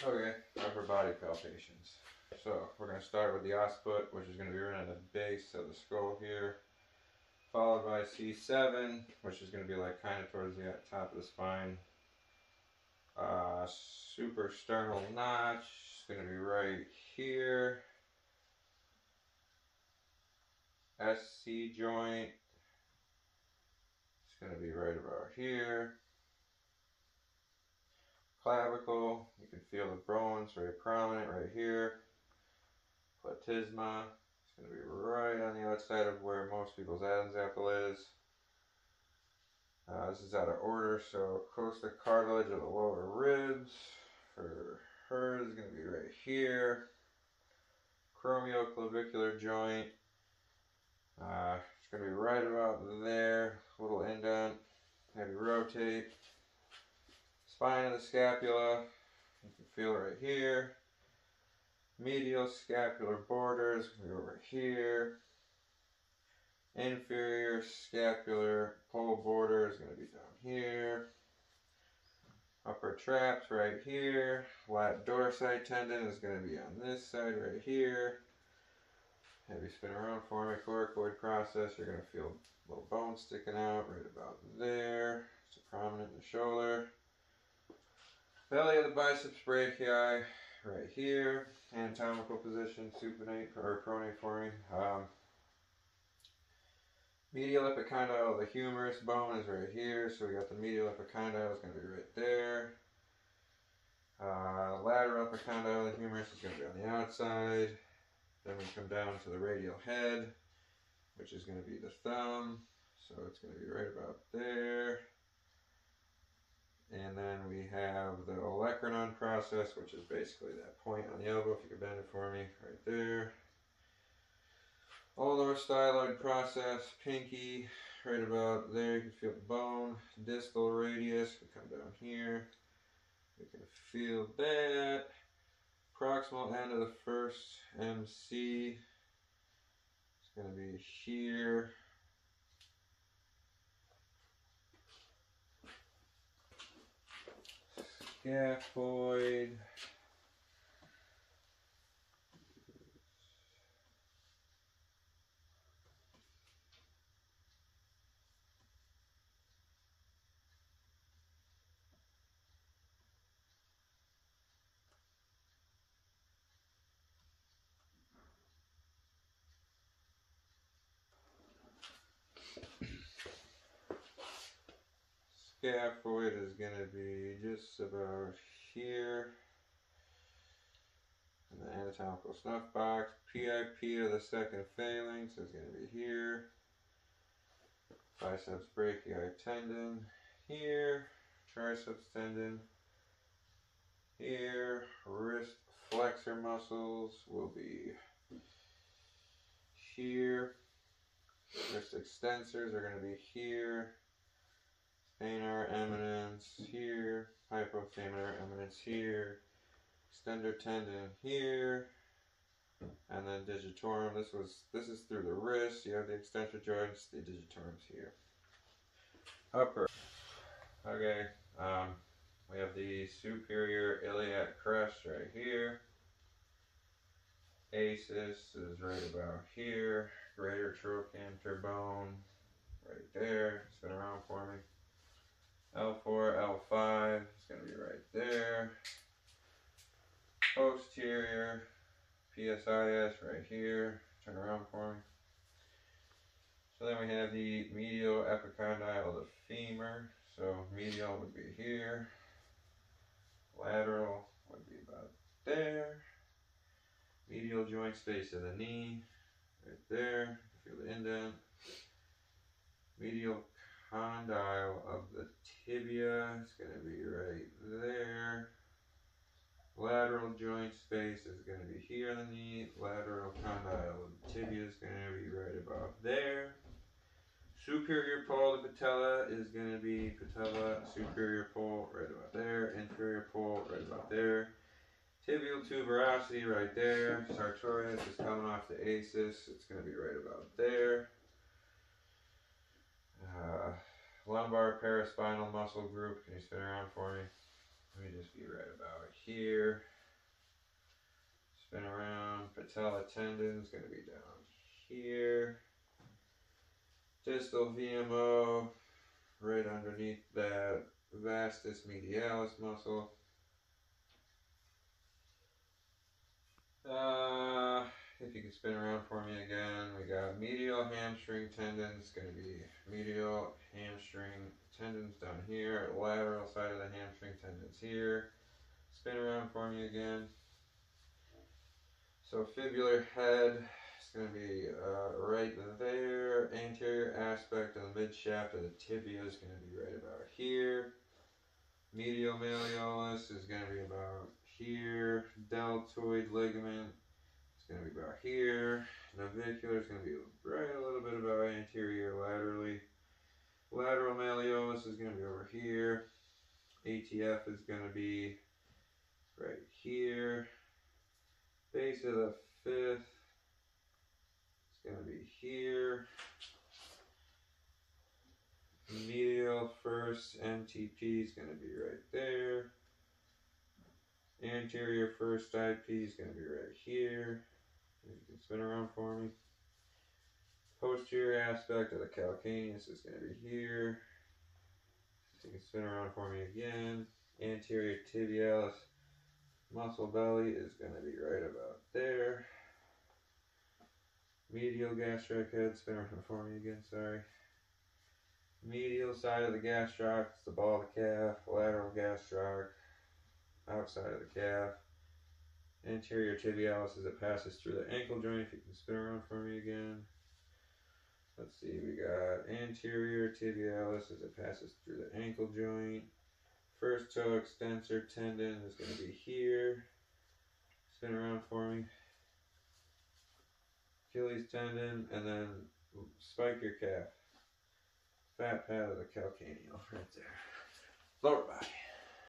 Okay, upper body palpations. So we're going to start with the occiput, which is going to be right on the base of the skull here, followed by C7, which is going to be like kind of towards the top of the spine. Suprasternal notch is going to be right here. SC joint is going to be right about here. Clavicle, you can feel the bones very prominent right here. Platysma, it's going to be right on the outside of where most people's Adam's apple is. This is out of order, so costa cartilage of the lower ribs for her is going to be right here. Acromioclavicular joint, it's going to be right about there. Little indent, maybe rotate. Spine of the scapula, you can feel right here. Medial scapular borders, over here. Inferior scapular pole border is going to be down here. Upper traps right here. Lat dorsi tendon is going to be on this side right here. Have you spin around for me? Coracoid process, you're going to feel a little bone sticking out right about there. It's prominent in the shoulder. Belly of the biceps brachii right here. Anatomical position, supinate or pronate for me. Medial epicondyle of the humerus bone is right here, so we got the medial epicondyle is going to be right there. Lateral epicondyle of the humerus is going to be on the outside. Then we come down to the radial head, which is going to be the thumb, so it's going to be right about there. And then we have the olecranon process, which is basically that point on the elbow, if you could bend it for me, right there. Ulnar styloid process, pinky, right about there, you can feel the bone. Distal radius, we come down here, you can feel that. Proximal end of the first MC, it's going to be here. Scaphoid. Scaphoid is going to be just about here. And the anatomical snuff box. PIP of the second phalanx is going to be here. Biceps brachii tendon here. Triceps tendon here. Wrist flexor muscles will be here. Wrist extensors are going to be here. Thenar eminence here. Hypothenar eminence here. Extender tendon here. And then digitorum. This is through the wrist. You have the extensor joints, the digitorums here. Upper. Okay. We have the superior iliac crest right here. Asis is right about here. Greater trochanter bone right there. Spin around for me. L4, L5 is going to be right there. Posterior PSIS right here. Turn around for me. So then we have the medial epicondyle of the femur. So medial would be here. Lateral would be about there. Medial joint space of the knee, right there. Feel the indent. Medial condyle of the tibia is going to be right there. Lateral joint space is going to be here on the knee. Lateral condyle of the tibia is going to be right about there. Superior pole of the patella is going to be patella. Superior pole right about there. Inferior pole right about there. Tibial tuberosity right there. Sartorius is coming off the asis. It's going to be right about there. Lumbar paraspinal muscle group. Can you spin around for me? Let me just be right about here. Spin around. Patella tendon is going to be down here. Distal VMO right underneath that vastus medialis muscle. If you can spin around for me again, we got medial hamstring tendons, going to be medial hamstring tendons down here, lateral side of the hamstring tendons here. Spin around for me again. So fibular head is going to be right there. Anterior aspect of the mid shaft of the tibia is going to be right about here. Medial malleolus is going to be about here. Deltoid ligament is going to be about here. Navicular is going to be right a little bit about anterior laterally. Lateral malleolus is going to be over here. ATF is going to be right here. Base of the fifth is going to be here. Medial first MTP is going to be right there. Anterior first IP is going to be right here. You can spin around for me. Posterior aspect of the calcaneus is going to be here. So you can spin around for me again. Anterior tibialis muscle belly is going to be right about there. Medial gastric head, spin around for me again, sorry. Medial side of the gastroc, it's the ball of the calf. Lateral gastroc, outside of the calf. Anterior tibialis as it passes through the ankle joint, if you can spin around for me again. Let's see, we got anterior tibialis as it passes through the ankle joint. First toe extensor tendon is going to be here. Spin around for me. Achilles tendon, and then spike your calf. Fat pad of the calcaneal right there. Lower body.